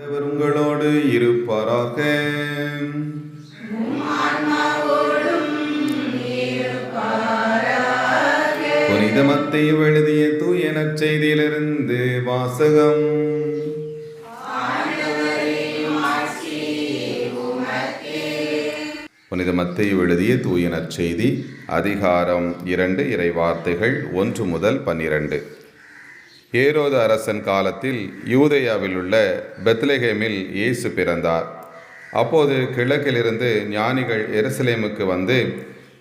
ஆண்டவர் உங்களோடு இருப்பாராக. புனித மத்தேயு எழுதிய தூய நற்செய்தியிலிருந்து வாசகம். புனித மத்தேயு எழுதிய தூய நற்செய்தி அதிகாரம் 2 இறைவார்த்தைகள் 1 முதல் 12. ஏரோது அரசன் காலத்தில் யூதேயாவில் உள்ள பெத்லெகேமில் இயேசு பிறந்தார். அப்போது கிழக்கிலிருந்து ஞானிகள் எருசலேமுக்கு வந்து,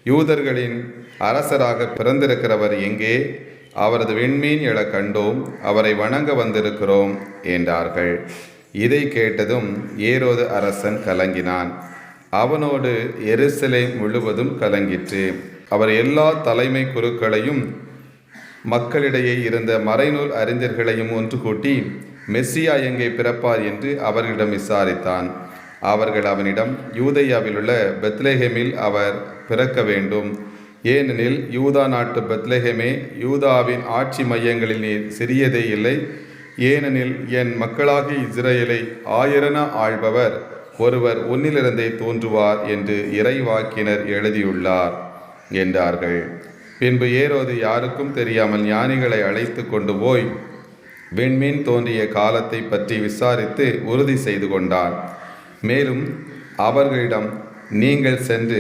யூதர்களின் அரசராக பிறந்திருக்கிறவர் எங்கே? அவரது விண்மீன் எழக் கண்டோம், அவரை வணங்க வந்திருக்கிறோம் என்றார்கள். இதை கேட்டதும் ஏரோது அரசன் கலங்கினான். அவனோடு எருசலேம் முழுவதும் கலங்கிற்று. அவர் எல்லா தலைமை குருக்களையும் மக்களிடையே இருந்த மறைநூல் அறிஞர்களையும் ஒன்று கூட்டி மெஸ்ஸியா எங்கே பிறப்பார் என்று அவர்களிடம் விசாரித்தான். அவர்கள் அவனிடம், யூதேயாவில் உள்ள பெத்லெகேமில் அவர் பிறக்க வேண்டும். ஏனெனில் யூதா நாட்டு பெத்லெகேமே, யூதாவின் ஆட்சி மையங்களில் நீர் சிறியதே இல்லை. ஏனெனில் என் மக்களாகிய இஸ்ரவேலை ஆயிரன ஆள்பவர் ஒருவர் உன்னிலிருந்தே தோன்றுவார் என்று இறைவாக்கினர் எழுதியுள்ளார் என்றார்கள். பின்பு ஏரோது யாருக்கும் தெரியாமல் ஞானிகளை அழைத்து கொண்டு போய் விண்மீன் தோன்றிய காலத்தை பற்றி விசாரித்து உறுதி செய்து கொண்டார். மேலும் அவர்களிடம், நீங்கள் சென்று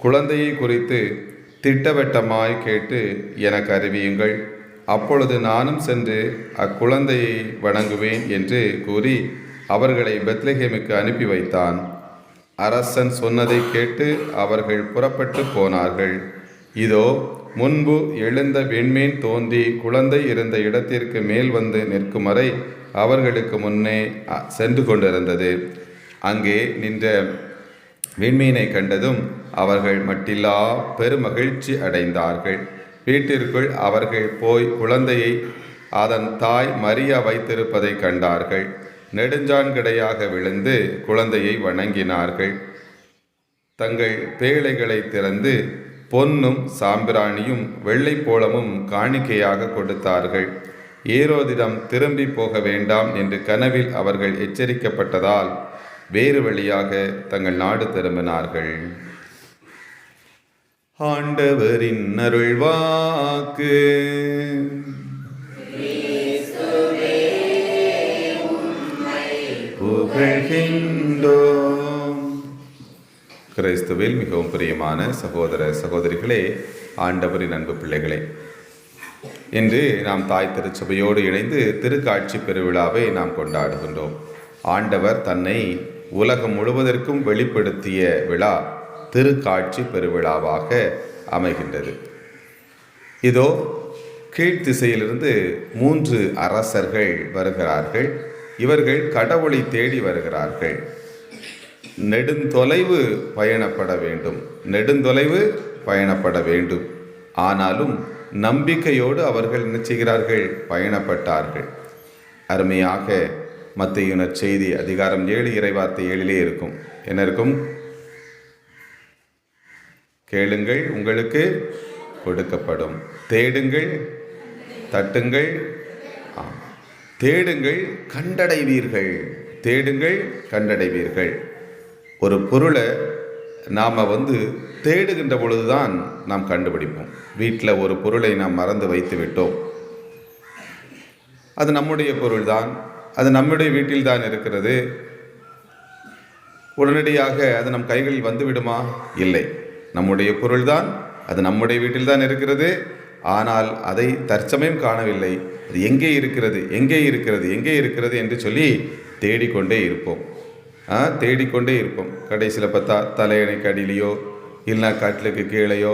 குழந்தையை குறித்து திட்டவட்டமாய் கேட்டு எனக்கு அறிவியுங்கள். அப்பொழுது நானும் சென்று அக்குழந்தையை வணங்குவேன் என்று கூறி அவர்களை பெத்லெகேமுக்கு அனுப்பி வைத்தான். அரசன் சொன்னதை கேட்டு அவர்கள் புறப்பட்டு போனார்கள். இதோ, முன்பு எழுந்த விண்மீன் தோன்றி குழந்தை இருந்த இடத்திற்கு மேல் வந்து நிற்கும் வரை அவர்களுக்கு முன்னே சென்று கொண்டிருந்தது. அங்கே நின்ற விண்மீனை கண்டதும் அவர்கள் மட்டில்லா பெருமகிழ்ச்சி அடைந்தார்கள். வீட்டிற்குள் அவர்கள் போய் குழந்தையை அதன் தாய் மரியா வைத்திருப்பதை கண்டார்கள். நெடுஞ்சான்கிடையாக விழுந்து குழந்தையை வணங்கினார்கள். தங்கள் பேழைகளை திறந்து பொன்னும் சாம்பிராணியும் வெள்ளை போளமும் காணிக்கையாக கொடுத்தார்கள். ஏரோதிடம் திரும்பி போக வேண்டாம் என்று கனவில் அவர்கள் எச்சரிக்கப்பட்டதால் வேறு வழியாக தங்கள் நாடு திரும்பினார்கள். ஆண்டவரின் அருள்வாக்கு. புகழ்கின்றோம். கிறிஸ்துவில் மிகவும் பிரியமான சகோதர சகோதரிகளே, ஆண்டவரின் அன்பு பிள்ளைகளே, இன்று நாம் தாய் திருச்சபையோடு இணைந்து திருக்காட்சி பெருவிழாவை நாம் கொண்டாடுகின்றோம். ஆண்டவர் தன்னை உலகம் முழுவதற்கும் வெளிப்படுத்திய விழா திருக்காட்சி பெருவிழாவாக அமைகின்றது. இதோ கீழ்த்திசையிலிருந்து 3 அரசர்கள் வருகிறார்கள். இவர்கள் கடவுளை தேடி வருகிறார்கள். நெடுந்தொலைவு பயணப்பட வேண்டும். ஆனாலும் நம்பிக்கையோடு அவர்கள் என்ன செய்கிறார்கள்? பயணப்பட்டார்கள். அருமையாக மத்தேயு நற்செய்தி அதிகாரம் 7 இறைவார்த்தை 7 இருக்கும். என்ன இருக்கும்? கேளுங்கள், உங்களுக்கு கொடுக்கப்படும். தேடுங்கள், தட்டுங்கள், தேடுங்கள், கண்டடைவீர்கள். தேடுங்கள், கண்டடைவீர்கள். ஒரு பொருளை நாம் தேடுகின்ற பொழுதுதான் நாம் கண்டுபிடிப்போம். வீட்டில் ஒரு பொருளை நாம் மறந்து வைத்து விட்டோம். அது நம்முடைய பொருள்தான், அது நம்முடைய வீட்டில் தான் இருக்கிறது. உடனடியாக அது நம் கைகளில் வந்துவிடுமா? இல்லை. நம்முடைய பொருள்தான், அது நம்முடைய வீட்டில் தான் இருக்கிறது. ஆனால் அதை தற்சமயம் காணவில்லை. அது எங்கே இருக்கிறது, எங்கே இருக்கிறது, எங்கே இருக்கிறது என்று சொல்லி தேடிக்கொண்டே இருப்போம். கடைசியில் பார்த்தா தலையணைக்கு அடியிலையோ, இல்லை கட்டிலுக்கு கீழேயோ,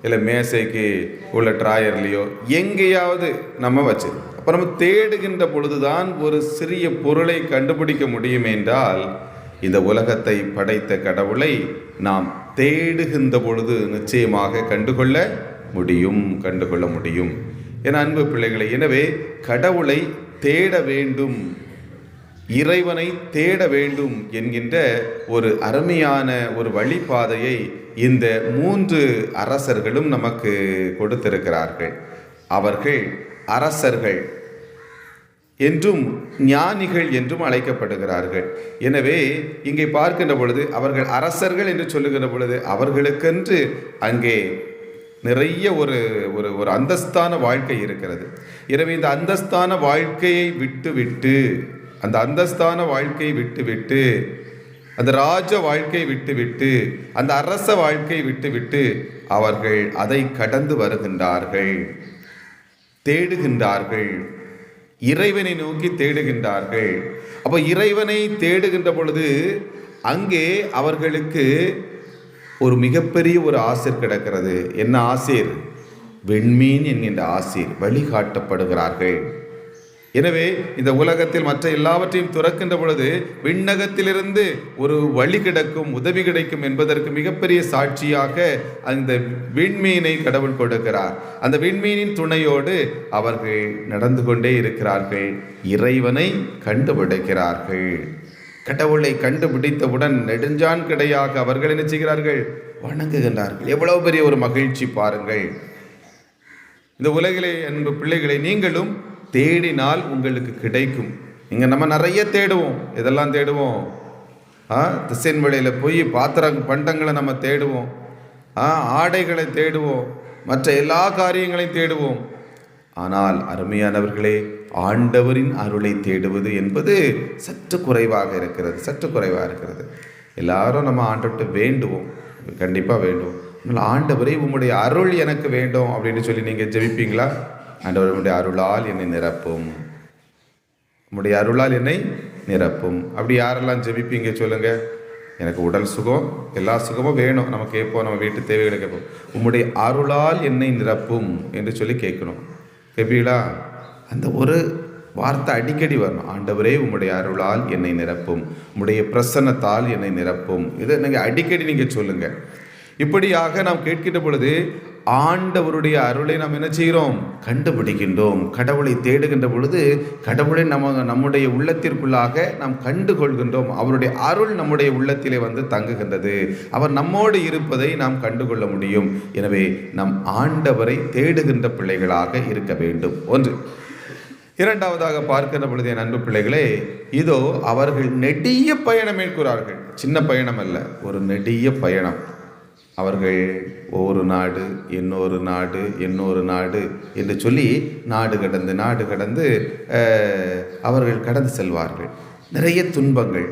இல்லை மேசைக்கு உள்ள ட்ராயர்லேயோ எங்கேயாவது நம்ம வச்சிருக்கோம். அப்போ நம்ம தேடுகின்ற பொழுதுதான் ஒரு சிறிய பொருளை கண்டுபிடிக்க முடியும் என்றால், இந்த உலகத்தை படைத்த கடவுளை நாம் தேடுகின்ற பொழுது நிச்சயமாக கண்டுகொள்ள முடியும். என அன்பு பிள்ளைகளை, எனவே கடவுளை தேட வேண்டும், இறைவனை தேட வேண்டும் என்கின்ற ஒரு அருமையான ஒரு வழிபாதையை இந்த 3 அரசர்களும் நமக்கு கொடுத்திருக்கிறார்கள். அவர்கள் அரசர்கள். என்றும் ஞானிகள் என்றும் அழைக்கப்படுகிறார்கள். எனவே இங்கே பார்க்கின்ற பொழுது அவர்கள் அரசர்கள் என்று சொல்லுகின்ற பொழுது அவர்களுக்கென்று அங்கே நிறைய ஒரு ஒரு ஒரு அந்தஸ்தான வாழ்க்கை இருக்கிறது. எனவே இந்த அந்தஸ்தான வாழ்க்கையை விட்டுவிட்டு அந்த ராஜ வாழ்க்கை விட்டுவிட்டு அந்த அரச வாழ்க்கை விட்டுவிட்டு அவர்கள் அதை கடந்து வருகின்றார்கள், தேடுகின்றார்கள், இறைவனை நோக்கி தேடுகின்றார்கள். அப்போ இறைவனை தேடுகின்ற பொழுது அங்கே அவர்களுக்கு ஒரு மிகப்பெரிய ஒரு ஆசிர் கிடக்கிறது. என்ன ஆசிர்? விண்மீன் என்கின்ற ஆசிர் வழிகாட்டப்படுகிறார்கள். எனவே இந்த உலகத்தில் மற்ற எல்லாவற்றையும் துறக்கின்ற பொழுது விண்ணகத்திலிருந்து ஒரு வழி கிடைக்கும், உதவி கிடைக்கும் என்பதற்கு மிகப்பெரிய சாட்சியாக அந்த விண்மீனை கடவுள் கொடுக்கிறார். அந்த விண்மீனின் துணையோடு அவர்கள் நடந்து கொண்டே இருக்கிறார்கள், இறைவனை கண்டுபிடிக்கிறார்கள். கடவுளை கண்டுபிடித்தவுடன் நெடுஞ்சான் கிடையாக அவர்கள் என்ன செய்கிறார்கள்? வணங்குகின்றார்கள். எவ்வளவு பெரிய ஒரு மகிழ்ச்சி பாருங்கள். இந்த உலகிலே அன்பு பிள்ளைகளை, நீங்களும் தேடினால் உங்களுக்கு கிடைக்கும். இங்கே நம்ம நிறைய தேடுவோம். எதெல்லாம் தேடுவோம்? திசைன் வழியில் போய் பண்டங்களை நம்ம தேடுவோம், ஆடைகளை தேடுவோம், மற்ற எல்லா காரியங்களையும் தேடுவோம். ஆனால் அருமையானவர்களே, ஆண்டவரின் அருளை தேடுவது என்பது சற்று குறைவாக இருக்கிறது. எல்லாரும் நம்ம ஆண்டவர்கிட்ட வேண்டுவோம், கண்டிப்பாக வேண்டுவோம். அதனால் ஆண்டவரே உம்முடைய அருள் எனக்கு வேண்டும் அப்படின்னு சொல்லி நீங்கள் ஜெபிப்பீங்களா? ஆண்டவர் உம்முடைய அருளால் என்னை நிரப்பும், உம்முடைய அருளால் என்னை நிரப்பும். அப்படி யாரெல்லாம் ஜெபிப்பீங்க சொல்லுங்க? எனக்கு உடல் சுகம், எல்லா சுகமும் வேணும், நம்ம கேட்போம், நம்ம வீட்டு தேவைகளை கேட்போம். உம்முடைய அருளால் என்னை நிரப்பும் என்று சொல்லி கேட்கணும். கேட்பீங்களா? அந்த ஒரு வார்த்தை அடிக்கடி வரணும். ஆண்டவரே உம்முடைய அருளால் என்னை நிரப்பும், உம்முடைய பிரசன்னத்தால் என்னை நிரப்பும். இதை நீங்கள் அடிக்கடி நீங்கள் சொல்லுங்கள். இப்படியாக நாம் கேட்கின்ற பொழுது ஆண்டவருடைய அருளை நாம் என்ன செய்கிறோம்? கண்டுபிடிக்கின்றோம். கடவுளை தேடுகின்ற பொழுது கடவுளை நம்முடைய உள்ளத்திற்குள்ளாக நாம் கண்டு கொள்கின்றோம். அவருடைய அருள் நம்முடைய உள்ளத்திலே வந்து தங்குகின்றது. அவர் நம்மோடு இருப்பதை நாம் கண்டுகொள்ள முடியும். எனவே நம் ஆண்டவரை தேடுகின்ற பிள்ளைகளாக இருக்க வேண்டும். ஒன்று. இரண்டாவதாக பார்க்கின்ற பொழுது என் அன்பு பிள்ளைகளே, இதோ அவர்கள் நெடிய பயணம் மேற்கொள்கிறார்கள். சின்ன பயணம் அல்ல, ஒரு நெடிய பயணம். அவர்கள் ஒவ்வொரு நாடு, இன்னொரு நாடு என்று சொல்லி நாடு கடந்து அவர்கள் கடந்து செல்வார்கள். நிறைய துன்பங்கள்,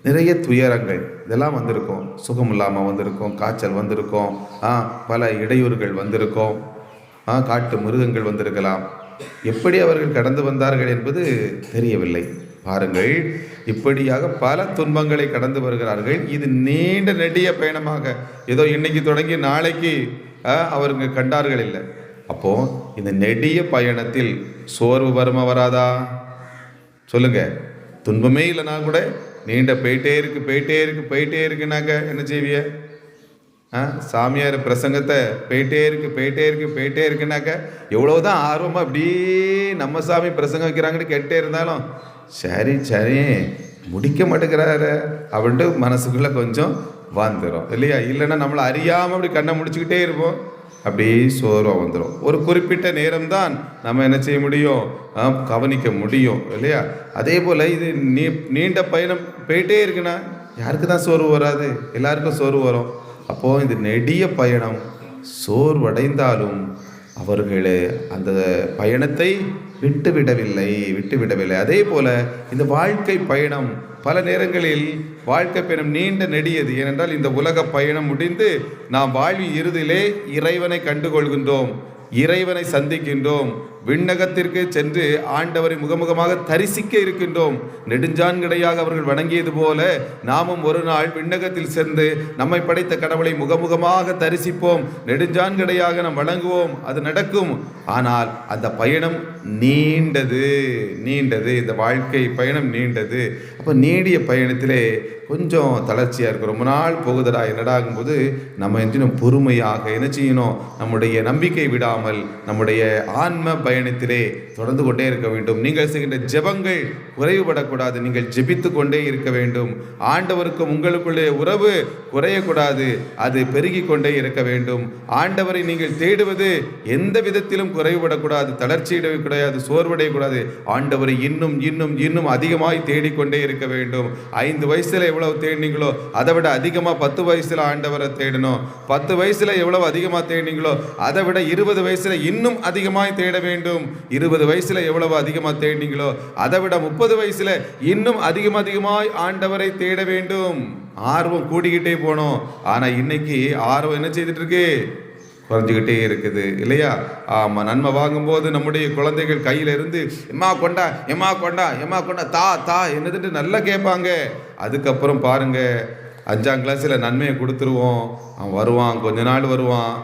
நிறைய துயரங்கள் இதெல்லாம் வந்திருக்கும். சுகம் இல்லாமல் வந்திருக்கும், காய்ச்சல் வந்திருக்கும், பல இடையூறுகள் வந்திருக்கும், காட்டு மிருகங்கள் வந்திருக்கலாம். எப்படி அவர்கள் கடந்து வந்தார்கள் என்பது தெரியவில்லை. பாருங்கள், இப்படியாக பல துன்பங்களை கடந்து வருகிறார்கள். இது நீண்ட நெடிய பயணமாக ஏதோ இன்னைக்கு தொடங்கி நாளைக்கு அவருங்க கண்டார்கள் இல்லை. அப்போ இந்த நெடிய பயணத்தில் சோர்வு வருமா வராதா சொல்லுங்க? துன்பமே இல்லைனா கூட நீண்ட போயிட்டே இருக்குனாக்க என்ன செய்விய? சாமியார் பிரசங்கத்தை போயிட்டே இருக்குனாக்க எவ்வளவுதான் ஆர்வமாக அப்படியே நம்ம சாமி பிரசங்கம் வைக்கிறாங்கன்னு கேட்டே இருந்தாலும் சரி முடிக்க மாட்டேங்கிறாரு அப்படின்ட்டு மனசுக்குள்ளே கொஞ்சம் வந்துடும் இல்லையா? இல்லைன்னா நம்மளை அறியாமல் அப்படி கண்ணை முடிச்சுக்கிட்டே இருப்போம், அப்படியே சோர்வாக வந்துடும். ஒரு குறிப்பிட்ட நேரம்தான் நம்ம என்ன செய்ய முடியும்? கவனிக்க முடியும் இல்லையா? அதே போல் இது நீண்ட பயணம் போயிட்டே இருக்குன்னா யாருக்கு தான் சோர்வு வராது? எல்லாருக்கும் சோர்வு வரும். அப்போது இந்த நெடிய பயணம் சோர்வடைந்தாலும் அவர்கள் அந்த பயணத்தை விட்டுவிடவில்லை. அதே போல் இந்த வாழ்க்கை பயணம் பல நேரங்களில் வாழ்க்கை பயணம் நீண்ட நெடியது. ஏனென்றால் இந்த உலக பயணம் முடிந்து நாம் வாழ்வின் இறுதியிலே இறைவனை கண்டுகொள்கின்றோம், இறைவனை சந்திக்கின்றோம், விண்ணகத்திற்கு சென்று ஆண்டவரை முகமுகமாக தரிசிக்க இருக்கின்றோம். நெடுஞ்சான்கடையாக அவர்கள் வணங்கியது போல நாமும் ஒரு நாள் விண்ணகத்தில் சென்று நம்மை படைத்த கடவுளை முகமுகமாக தரிசிப்போம், நெடுஞ்சான்கடையாக நாம் வணங்குவோம். அது நடக்கும். ஆனால் அந்த பயணம் நீண்டது. இந்த வாழ்க்கை பயணம் நீண்டது. அப்போ நீடிய பயணத்திலே கொஞ்சம் தளர்ச்சியாக இருக்கும். ரொம்ப நாள் போகுதடா என்னடாகும்போது நம்ம பொறுமையாக என்ன செய்யணும்? நம்முடைய நம்பிக்கை விடாமல், நம்முடைய ஆன்ம பயணத்திலே தொடர்ந்து கொண்டே இருக்க வேண்டும். நீங்கள் செய்கின்ற ஜெபங்கள் குறைவுபடக்கூடாது. நீங்கள் ஜெபித்து கொண்டே இருக்க வேண்டும். ஆண்டவருக்கும் உங்களுக்குள்ளே உறவு குறையக்கூடாது, அது பெருகி கொண்டே இருக்க வேண்டும். ஆண்டவரை நீங்கள் தேடுவது எந்த விதத்திலும் குறைவுபடக்கூடாது, தளர்ச்சியிடக்கூடாது, சோர்வடையக்கூடாது. ஆண்டவரை இன்னும் இன்னும் இன்னும் அதிகமாய் தேடிக்கொண்டே இருக்க வேண்டும். 5 வயசுல எவ்வளவு தேடினீங்களோ அதை விட அதிகமாக 10 வயசுல ஆண்டவரை தேடணும். 10 வயசுல எவ்வளவு அதிகமாக தேடினீங்களோ அதை விட 20 வயசுல இன்னும் அதிகமாய் தேட வேண்டும். 20 வயசுல எவ்வளவு அதிகமாக தேடினீங்களோ அதை விட 30 வயசுல இன்னும் அதிகமாய் ஆண்டவரை தேட வேண்டும். ஆர்வம் கூடிக்கிட்டே போனோம். ஆனா இன்னைக்கு ஆர்வம் என்ன செய்துட்டு இருக்கு? குறைஞ்சிக்கிட்டே இருக்குது இல்லையா? ஆமாம், நன்மை வாங்கும்போது நம்முடைய குழந்தைகள் கையில் இருந்து எம்மா கொண்டா எம்மா கொண்டா எம்மா கொண்டா தா என்னதுட்டு நல்லா கேட்பாங்க. அதுக்கப்புறம் பாருங்க, 5ஆம் கிளாஸில் நன்மையை கொடுத்துருவோம். அவன் வருவான், கொஞ்ச நாள் வருவான்.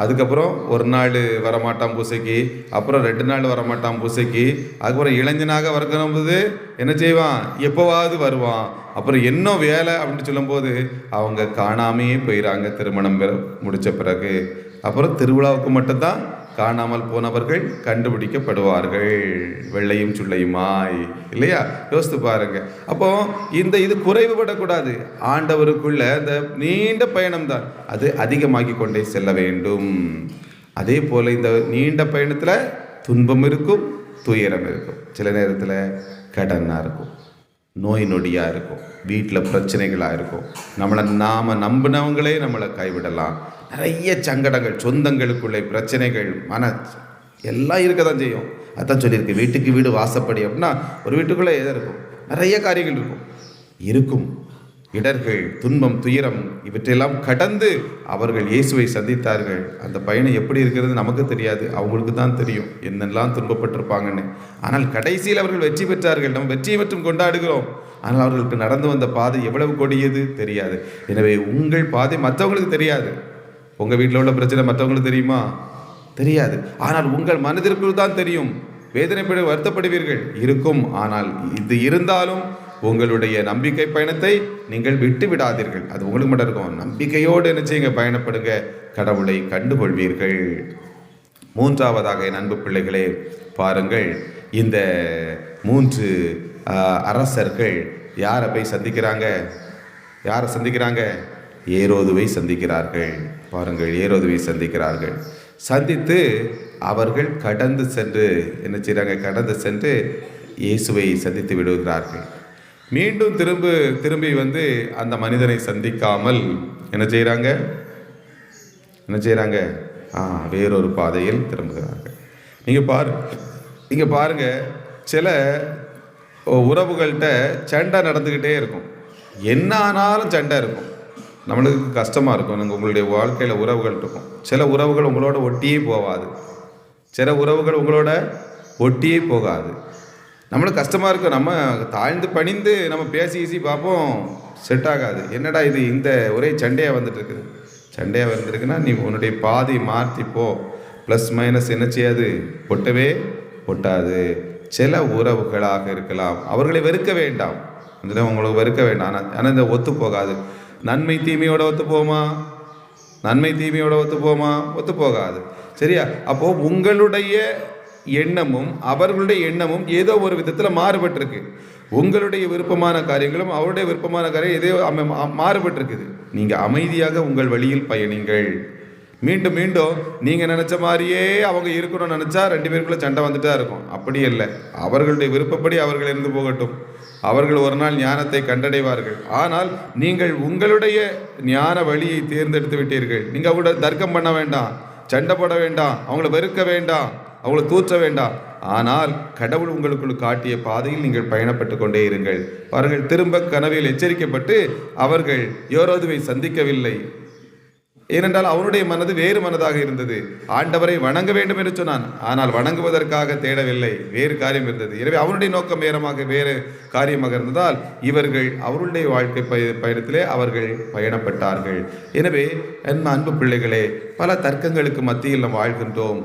அதுக்கப்புறம் ஒரு நாள் வரமாட்டான் பூசைக்கு, அப்புறம் 2 நாள் வரமாட்டான் பூசைக்கு. அதுக்கப்புறம் இளைஞனாக வரக்கும்போது என்ன செய்வான்? எப்போவாவது வருவான். அப்புறம் என்ன வேலை அப்படின்னு சொல்லும்போது அவங்க காணாமையே போயிடறாங்க திருமணம் முடித்த பிறகு. அப்புறம் திருவிழாவுக்கு மட்டும்தான் காணாமல் போனவர்கள் கண்டுபிடிக்கப்படுவார்கள், வெள்ளையும் சுள்ளையுமாய் இல்லையா? யோசித்து பாருங்க. அப்போ இது குறைவுபடக்கூடாது. ஆண்டவருக்குள்ள இந்த நீண்ட பயணம்தான், அது அதிகமாகி கொண்டே செல்ல வேண்டும். அதே போல இந்த நீண்ட பயணத்தில் துன்பம் இருக்கும், துயரம் இருக்கும், சில நேரத்தில் கடனாக இருக்கும், நோய் நொடியாக இருக்கும், வீட்டில் பிரச்சனைகளாக இருக்கும், நாம் நம்பினவங்களே நம்மளை கைவிடலாம். நிறைய சங்கடங்கள், சொந்தங்களுக்குள்ளே பிரச்சனைகள், எல்லாம் இருக்க தான் செய்யும். அதான் சொல்லியிருக்கு, வீட்டுக்கு வீடு வாசப்படி அப்படின்னா ஒரு வீட்டுக்குள்ளே எதை இருக்கும்? நிறைய காரியங்கள் இருக்கும். இடர்கள், துன்பம், துயரம் இவற்றையெல்லாம் கடந்து அவர்கள் இயேசுவை சந்தித்தார்கள். அந்த பயணம் எப்படி இருக்கிறது நமக்கு தெரியாது, அவங்களுக்கு தான் தெரியும் என்னெல்லாம் துன்பப்பட்டிருப்பாங்கன்னு. ஆனால் கடைசியில் அவர்கள் வெற்றி பெற்றார்கள். நம்ம வெற்றியை மற்றும் கொண்டாடுகிறோம். ஆனால் அவர்களுக்கு நடந்து வந்த பாதை எவ்வளவு கொடியது தெரியாது. எனவே உங்கள் பாதை மற்றவங்களுக்கு தெரியாது. உங்கள் வீட்டில் உள்ள பிரச்சனை மற்றவங்களுக்கு தெரியுமா? தெரியாது. ஆனால் உங்கள் மனதிற்குள் தான் தெரியும். வேதனைப்பட வருத்தப்படுவீர்கள் இருக்கும். ஆனால் இது இருந்தாலும் உங்களுடைய நம்பிக்கை பயணத்தை நீங்கள் விட்டு விடாதீர்கள். அது உங்களுக்கு மட்டும் இருக்கும். நம்பிக்கையோடு என்ன செய்யுங்க? பயணப்படுங்க, கடவுளை கண்டுகொள்வீர்கள். 3ஆவதாக என் அன்பு பிள்ளைகளே பாருங்கள், இந்த 3 அரசர்கள் யாரை போய் சந்திக்கிறாங்க? யாரை சந்திக்கிறாங்க? ஏரோதுவை சந்திக்கிறார்கள். பாருங்கள், ஏரோதுவை சந்திக்கிறார்கள். சந்தித்து அவர்கள் கடந்து சென்று என்ன செய்கிறாங்க? கடந்து சென்று இயேசுவை சந்தித்து விடுகிறார்கள். மீண்டும் திரும்பி அந்த மனிதனை சந்திக்காமல் என்ன செய்கிறாங்க? வேறொரு பாதையில் திரும்புகிறார்கள். நீங்கள் பாருங்க, சில உறவுகள்கிட்ட சண்டை நடந்துக்கிட்டே இருக்கும். என்ன ஆனாலும் சண்டை இருக்கும். நம்மளுக்கு கஷ்டமாக இருக்கும். உங்களுடைய வாழ்க்கையில் உறவுகள் இருக்கும். சில உறவுகள் உங்களோட ஒட்டியே போகாது. சில உறவுகள் உங்களோட ஒட்டியே போகாது. நம்மளுக்கு கஷ்டமாக இருக்கும். நம்ம தாழ்ந்து பணிந்து நம்ம பேசி பார்ப்போம், செட் ஆகாது. என்னடா இது இந்த ஒரே சண்டையாக வந்துட்டுருக்குது. சண்டையாக வந்துருக்குன்னா நீ உன்னுடைய பாதை மாற்றிப்போ. ப்ளஸ் மைனஸ் என்ன செய்யாது? ஒட்டவே ஒட்டாது. சில உறவுகளாக இருக்கலாம், அவர்களை வெறுக்க வேண்டாம். உங்களுக்கு வெறுக்க வேண்டாம். ஆனால் இந்த ஒத்து போகாது. நன்மை தீமையோட ஒத்து போமா? ஒத்து போகாது. சரியா? அப்போது உங்களுடைய எண்ணமும் அவர்களுடைய எண்ணமும் ஏதோ ஒரு விதத்தில் மாறுபட்டிருக்கு. உங்களுடைய விருப்பமான காரியங்களும் அவருடைய விருப்பமான காரியம் ஏதோ மாறுபட்டிருக்குது. நீங்கள் அமைதியாக உங்கள் வழியில் பயணிங்கள். மீண்டும் நீங்கள் நினச்ச மாதிரியே அவங்க இருக்கணும்னு நினச்சா 2 பேருக்குள்ள சண்டை வந்துட்டு தான் இருக்கும். அப்படி இல்லை. அவர்களுடைய விருப்பப்படி அவர்கள் இருந்து போகட்டும். அவர்கள் ஒரு நாள் ஞானத்தை கண்டடைவார்கள். ஆனால் நீங்கள் உங்களுடைய ஞான வழியை தேர்ந்தெடுத்து விட்டீர்கள். நீங்கள் அவங்களோட தர்க்கம் பண்ண வேண்டாம், சண்டை போட வேண்டாம், அவங்கள வெறுக்க வேண்டாம், அவங்கள தூற்ற வேண்டாம். ஆனால் கடவுள் உங்களுக்குள் காட்டிய பாதையில் நீங்கள் பயணப்பட்டு கொண்டே இருங்கள். பாருங்கள், திரும்ப கனவில் எச்சரிக்கப்பட்டு அவர்கள் ஏரோதுவை சந்திக்கவில்லை. ஏனென்றால் அவனுடைய மனது வேறு மனதாக இருந்தது. ஆண்டவரை வணங்க வேண்டும் என்று சொன்னான். ஆனால் வணங்குவதற்காக தேடவில்லை, வேறு காரியம் இருந்தது. எனவே அவனுடைய நோக்கம் வேறு காரியமாக இருந்ததால் இவர்கள் அவருடைய வாழ்க்கை பயணத்திலே அவர்கள் பயணப்பட்டார்கள். எனவே என் அன்பு பிள்ளைகளே, பல தர்க்கங்களுக்கு மத்தியில் நாம் வாழ்கின்றோம்.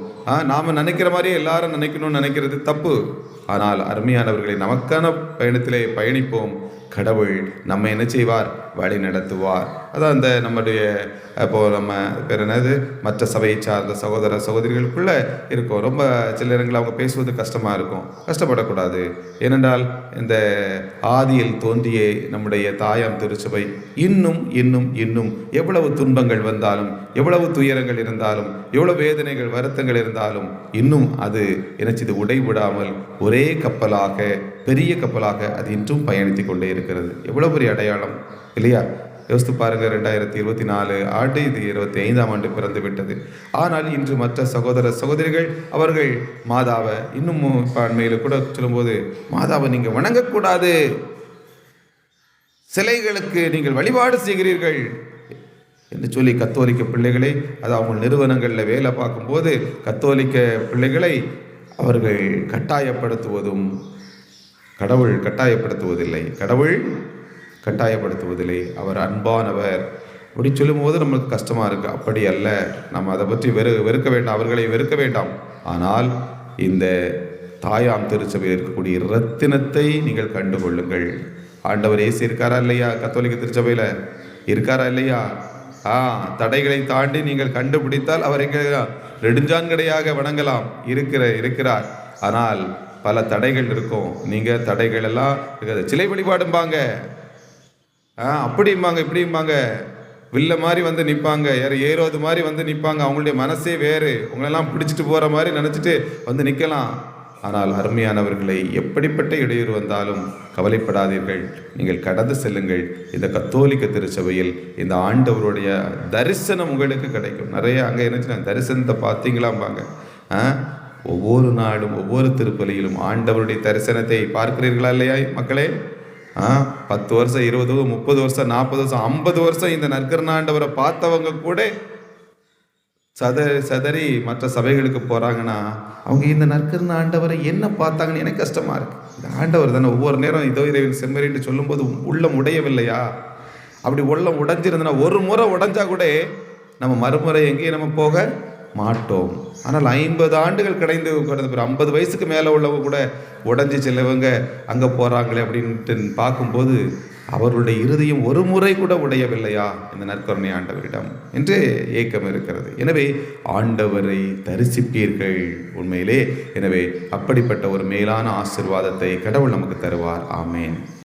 நாம் நினைக்கிற மாதிரியே எல்லாரும் நினைக்கணும்னு நினைக்கிறது தப்பு. ஆனால் அருமையானவர்களை, நமக்கான பயணத்திலே பயணிப்போம். கடவுள் நம்மை என்ன செய்வார்? வழி நடத்துவார். அதான் அந்த நம்முடைய இப்போது நம்ம பேர் என்னது மற்ற சபையை சார்ந்த சகோதர சகோதரிகளுக்குள்ளே இருக்கும். ரொம்ப சில நேரங்களில் அவங்க பேசுவது கஷ்டமாக இருக்கும். கஷ்டப்படக்கூடாது. ஏனென்றால் இந்த ஆதியில் தோன்றிய நம்முடைய தாயாம் திருச்சபை இன்னும் இன்னும் இன்னும் எவ்வளவு துன்பங்கள் வந்தாலும், எவ்வளவு துயரங்கள் இருந்தாலும், எவ்வளவு வேதனைகள் வருத்தங்கள் இருந்தாலும் இன்னும் அது இது உடைவிடாமல் ஒரே கப்பலாக, பெரிய கப்பலாக அது இன்றும் பயணித்து கொண்டே இருக்கிறது. எவ்வளோ பெரிய அடையாளம் இல்லையா? யோசித்து பாருங்கள். 2024 ஆண்டு, இது 25ஆம் ஆண்டு பிறந்து விட்டது. ஆனால் இன்று மற்ற சகோதர சகோதரிகள் அவர்கள் மாதாவை இன்னும் அண்மையில் கூட சொல்லும்போது, மாதாவை நீங்கள் வணங்கக்கூடாது, சிலைகளுக்கு நீங்கள் வழிபாடு செய்கிறீர்கள் என்று சொல்லி கத்தோலிக்க பிள்ளைகளை, அது அவங்க நிறுவனங்களில் வேலை பார்க்கும்போது கத்தோலிக்க பிள்ளைகளை அவர்கள் கட்டாயப்படுத்துவதும், கடவுள் கட்டாயப்படுத்துவதில்லை, கடவுள் கட்டாயப்படுத்துவதில்லை, அவர் அன்பானவர் அப்படி சொல்லும்போது நம்மளுக்கு கஷ்டமாக இருக்குது. அப்படி அல்ல, நம்ம அதை பற்றி வெறுக்க வேண்டாம், அவர்களை வெறுக்க வேண்டாம். ஆனால் இந்த தாயாம் திருச்சபையில் இருக்கக்கூடிய இரத்தினத்தை நீங்கள் கண்டுகொள்ளுங்கள். ஆண்டவர் இயேசு இருக்காரா இல்லையா? கத்தோலிக்க திருச்சபையில் இருக்காரா இல்லையா? தடைகளை தாண்டி நீங்கள் கண்டுபிடித்தால் அவர் எங்கே நெடுஞ்சான்கடையாக வணங்கலாம். இருக்கிறார். ஆனால் பல தடைகள் இருக்கும். நீங்கள் தடைகள் எல்லாம் சிலை வழிபாடும்பாங்க, அப்படிம்பாங்க, இப்படிம்பாங்க, வில்ல மாதிரி வந்து நிற்பாங்க, ஏரோது மாதிரி வந்து நிற்பாங்க. அவங்களுடைய மனசே வேறு, உங்களெல்லாம் பிடிச்சிட்டு போகிற மாதிரி நினச்சிட்டு வந்து நிற்கலாம். ஆனால் அருமையானவர்களை, எப்படிப்பட்ட இடையூறு வந்தாலும் கவலைப்படாதீர்கள், நீங்கள் கடந்து செல்லுங்கள். இந்த கத்தோலிக்க திருச்சபையில் இந்த ஆண்டவருடைய தரிசனம் உங்களுக்கு கிடைக்கும். நிறைய அங்கே என்னச்சுன்னா தரிசனத்தை பார்த்தீங்களாம்பாங்க. ஒவ்வொரு நாளும் ஒவ்வொரு திருப்பலியிலும் ஆண்டவருடைய தரிசனத்தை பார்க்கிறீர்களா இல்லையா மக்களே? 10 வருஷம், 20, 30 வருஷம், 40 வருஷம், 50 வருஷம் இந்த நற்கருணாண்டவரை பார்த்தவங்க கூட சதறி மற்ற சபைகளுக்கு போகிறாங்கன்னா அவங்க இந்த நற்கருண ஆண்டவரை என்ன பார்த்தாங்கன்னு எனக்கு கஷ்டமாக இருக்குது. இந்த ஆண்டவர் தானே ஒவ்வொரு நேரம் இதோ இறைவன் செம்மறின்னு சொல்லும்போது உள்ளம் உடையவில்லையா? அப்படி உள்ளம் உடைஞ்சிருந்தனா, ஒரு முறை உடைஞ்சா கூட நம்ம மறுமுறை எங்கேயும் நம்ம போக மாட்டோம். ஆனால் 50 ஆண்டுகள் கடந்து 50 வயசுக்கு மேலே உள்ளவங்க கூட உடஞ்சி செல்லவங்க அங்கே போகிறாங்களே அப்படின்ட்டு பார்க்கும்போது அவர்களுடைய இருதயம் ஒரு முறை கூட உடையவில்லையா இந்த நற்கருணை ஆண்டவரிடம் என்று ஏக்கம் இருக்கிறது. எனவே ஆண்டவரை தரிசிப்பீர்கள் உண்மையிலே. எனவே அப்படிப்பட்ட ஒரு மேலான ஆசீர்வாதத்தை கடவுள் நமக்கு தருவார். ஆமேன்.